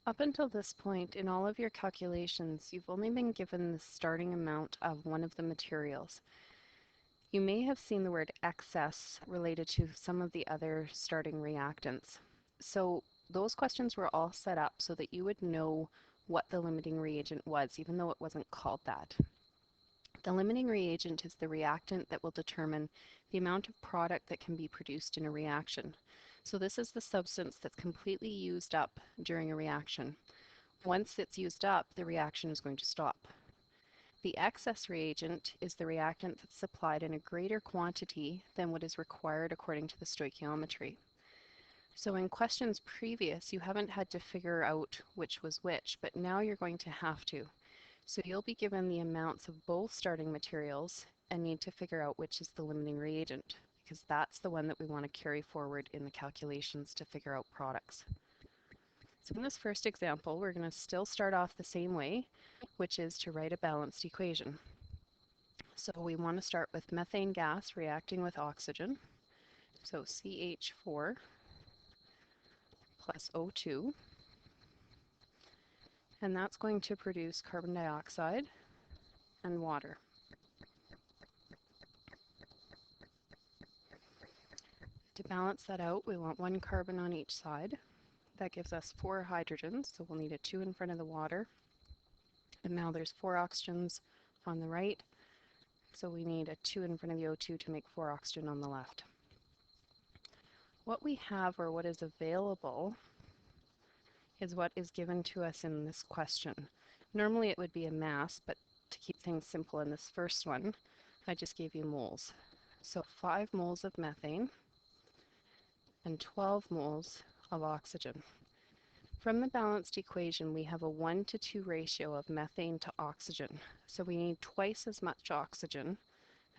Up until this point, in all of your calculations, you've only been given the starting amount of one of the materials. You may have seen the word excess related to some of the other starting reactants. So those questions were all set up so that you would know what the limiting reagent was, even though it wasn't called that. The limiting reagent is the reactant that will determine the amount of product that can be produced in a reaction. So this is the substance that's completely used up during a reaction. Once it's used up, the reaction is going to stop. The excess reagent is the reactant that's supplied in a greater quantity than what is required according to the stoichiometry. So in questions previous, you haven't had to figure out which was which, but now you're going to have to. So you'll be given the amounts of both starting materials and need to figure out which is the limiting reagent, because that's the one that we want to carry forward in the calculations to figure out products. So in this first example, we're going to still start off the same way, which is to write a balanced equation. So we want to start with methane gas reacting with oxygen. So CH4 plus O2. And that's going to produce carbon dioxide and water. To balance that out, we want one carbon on each side. That gives us 4 hydrogens, so we'll need a 2 in front of the water. And now there's 4 oxygens on the right, so we need a 2 in front of the O2 to make 4 oxygen on the left. What we have, or what is available, is what is given to us in this question. Normally it would be a mass, but to keep things simple in this first one, I just gave you moles. So 5 moles of methane and 12 moles of oxygen. From the balanced equation, we have a 1:2 ratio of methane to oxygen. So we need twice as much oxygen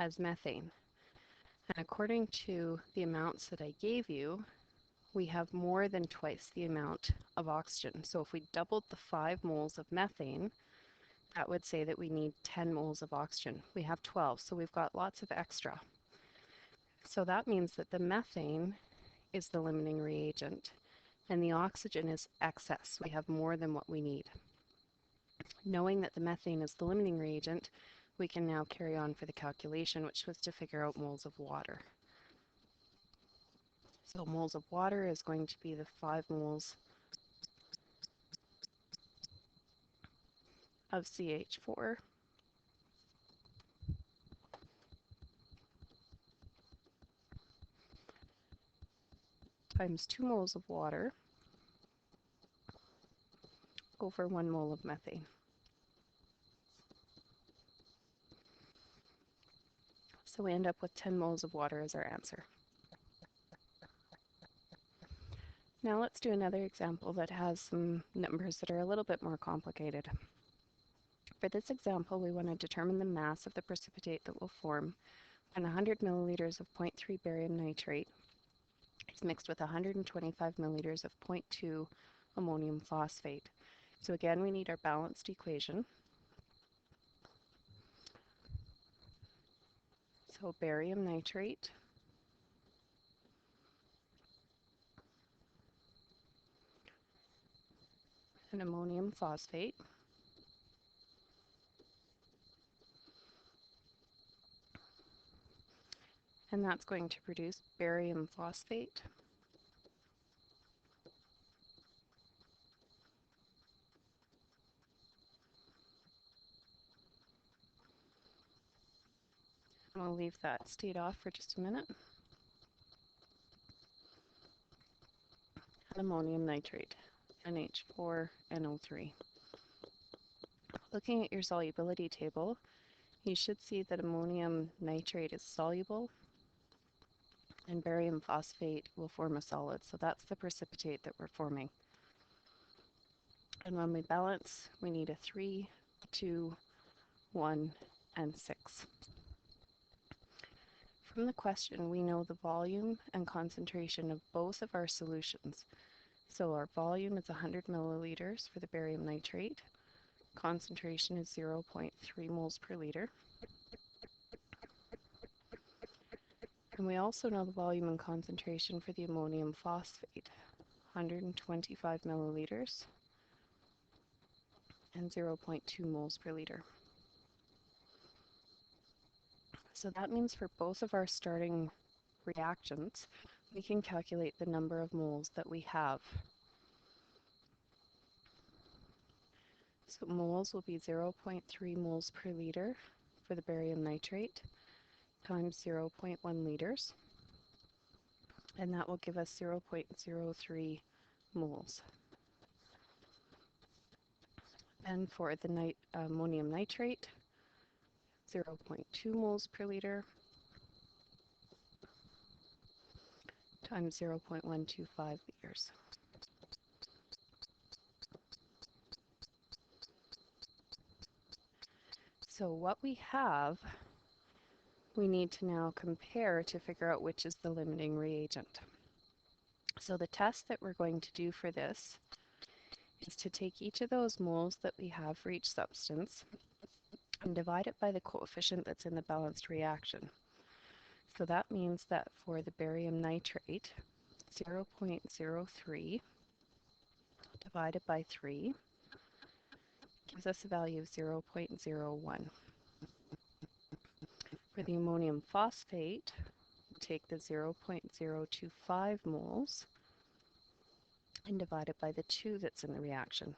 as methane. And according to the amounts that I gave you, we have more than twice the amount of oxygen. So if we doubled the 5 moles of methane, that would say that we need 10 moles of oxygen. We have 12, so we've got lots of extra. So that means that the methane is the limiting reagent, and the oxygen is excess. We have more than what we need. Knowing that the methane is the limiting reagent, we can now carry on for the calculation, which was to figure out moles of water. So moles of water is going to be the 5 moles of CH4 times 2 moles of water over 1 mole of methane. So we end up with 10 moles of water as our answer. Now let's do another example that has some numbers that are a little bit more complicated. For this example, we want to determine the mass of the precipitate that will form when 100 milliliters of 0.3 barium nitrate is mixed with 125 milliliters of 0.2 ammonium phosphate. So again, we need our balanced equation. So barium nitrate and ammonium phosphate. And that's going to produce barium phosphate and we'll leave that state off for just a minute. And ammonium nitrate, NH4NO3. Looking at your solubility table, you should see that ammonium nitrate is soluble and barium phosphate will form a solid. So that's the precipitate that we're forming. And when we balance, we need a 3, 2, 1, and 6. From the question, we know the volume and concentration of both of our solutions. So our volume is 100 milliliters for the barium nitrate. Concentration is 0.3 moles per liter. And we also know the volume and concentration for the ammonium phosphate, 125 milliliters and 0.2 moles per liter. So that means for both of our starting reactants, we can calculate the number of moles that we have. So moles will be 0.3 moles per liter for the barium nitrate times 0.1 liters, and that will give us 0.03 moles. And for the ammonium nitrate, 0.2 moles per liter times 0.125 liters. So what we have, we need to now compare to figure out which is the limiting reagent. So the test that we're going to do for this is to take each of those moles that we have for each substance and divide it by the coefficient that's in the balanced reaction. So that means that for the barium nitrate, 0.03 divided by 3 gives us a value of 0.01. For the ammonium phosphate, we take the 0.025 moles and divide it by the 2 that's in the reaction,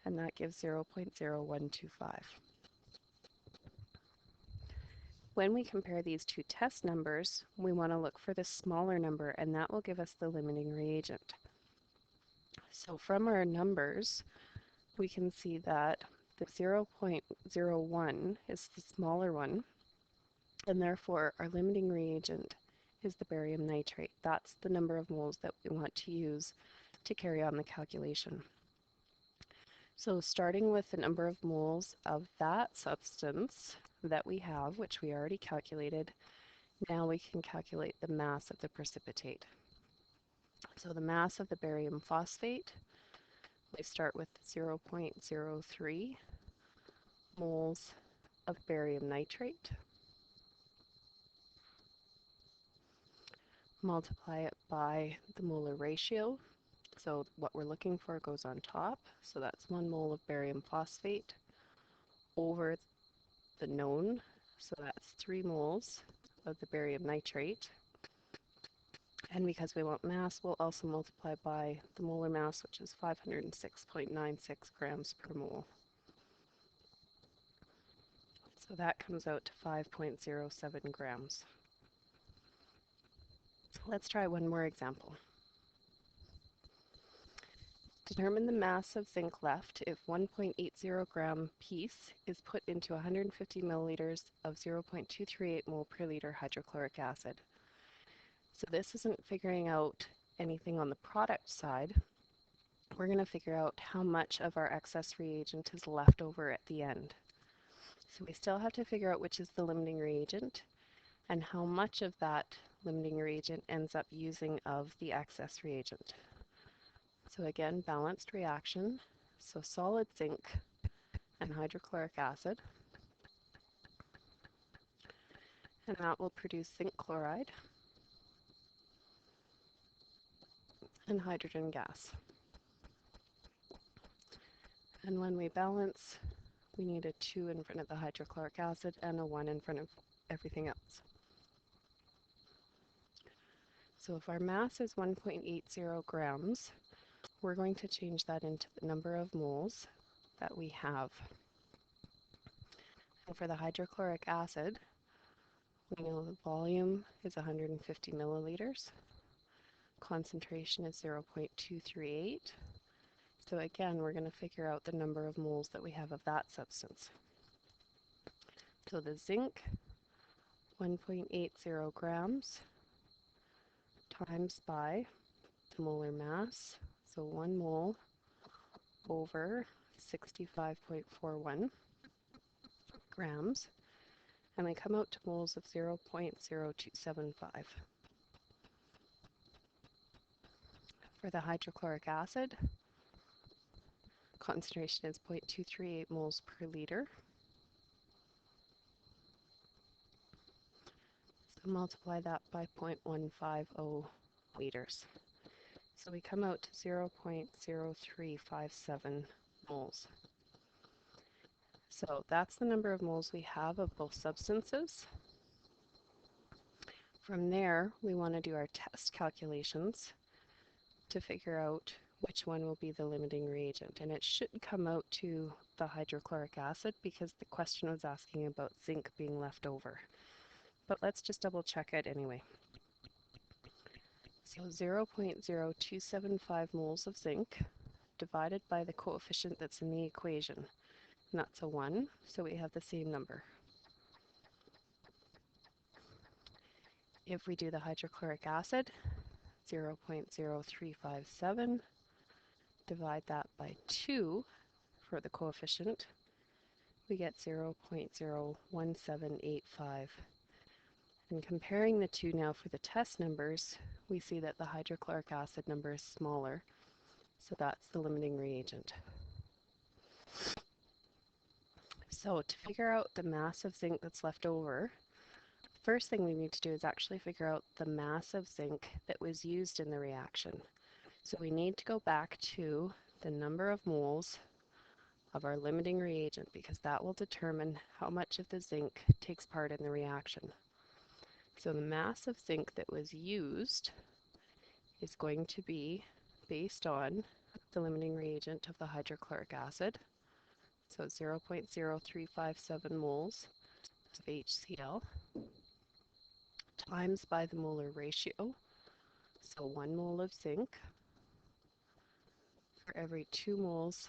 and that gives 0.0125. When we compare these two test numbers, we want to look for the smaller number, and that will give us the limiting reagent. So from our numbers, we can see that the 0.01 is the smaller one, and therefore our limiting reagent is the barium nitrate. That's the number of moles that we want to use to carry on the calculation. So starting with the number of moles of that substance that we have, which we already calculated, now we can calculate the mass of the precipitate. So the mass of the barium phosphate, we start with 0.03 moles of barium nitrate, multiply it by the molar ratio. So what we're looking for goes on top. So that's 1 mole of barium phosphate over the known. So that's 3 moles of the barium nitrate. And because we want mass, we'll also multiply by the molar mass, which is 506.96 grams per mole. So that comes out to 5.07 grams. Let's try one more example. Determine the mass of zinc left if 1.80 gram piece is put into 150 milliliters of 0.238 mole per liter hydrochloric acid. So this isn't figuring out anything on the product side. We're going to figure out how much of our excess reagent is left over at the end. So we still have to figure out which is the limiting reagent and how much of that limiting reagent ends up using of the excess reagent. So again, balanced reaction, so solid zinc and hydrochloric acid, and that will produce zinc chloride and hydrogen gas. And when we balance, we need a 2 in front of the hydrochloric acid and a 1 in front of everything else. So if our mass is 1.80 grams, we're going to change that into the number of moles that we have. And for the hydrochloric acid, we know the volume is 150 milliliters. Concentration is 0.238. So again, we're going to figure out the number of moles that we have of that substance. So the zinc, 1.80 grams times by the molar mass, so 1 mole over 65.41 grams, and we come out to moles of 0.0275. For the hydrochloric acid, concentration is 0.238 moles per liter. So multiply that by 0.150 liters. So we come out to 0.0357 moles. So that's the number of moles we have of both substances. From there, we want to do our test calculations to figure out which one will be the limiting reagent. And it should come out to the hydrochloric acid because the question was asking about zinc being left over. But let's just double check it anyway. So 0.0275 moles of zinc divided by the coefficient that's in the equation. And that's a 1, so we have the same number. If we do the hydrochloric acid, 0.0357, divide that by 2 for the coefficient, we get 0.01785. And comparing the two now for the test numbers, we see that the hydrochloric acid number is smaller, so that's the limiting reagent. So to figure out the mass of zinc that's left over, the first thing we need to do is actually figure out the mass of zinc that was used in the reaction. So we need to go back to the number of moles of our limiting reagent because that will determine how much of the zinc takes part in the reaction. So the mass of zinc that was used is going to be based on the limiting reagent of the hydrochloric acid, so 0.0357 moles of HCl, times by the molar ratio, so 1 mole of zinc for every 2 moles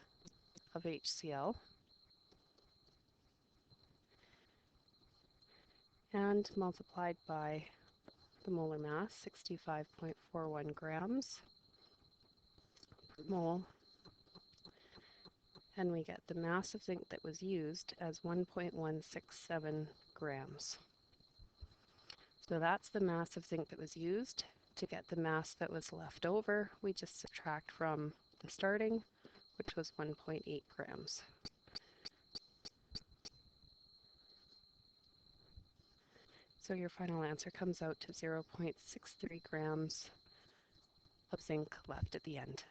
of HCl, and multiplied by the molar mass, 65.41 grams per mole, and we get the mass of zinc that was used as 1.167 grams. So that's the mass of zinc that was used. To get the mass that was left over, we just subtract from the starting, which was 1.8 grams. So your final answer comes out to 0.63 grams of zinc left at the end.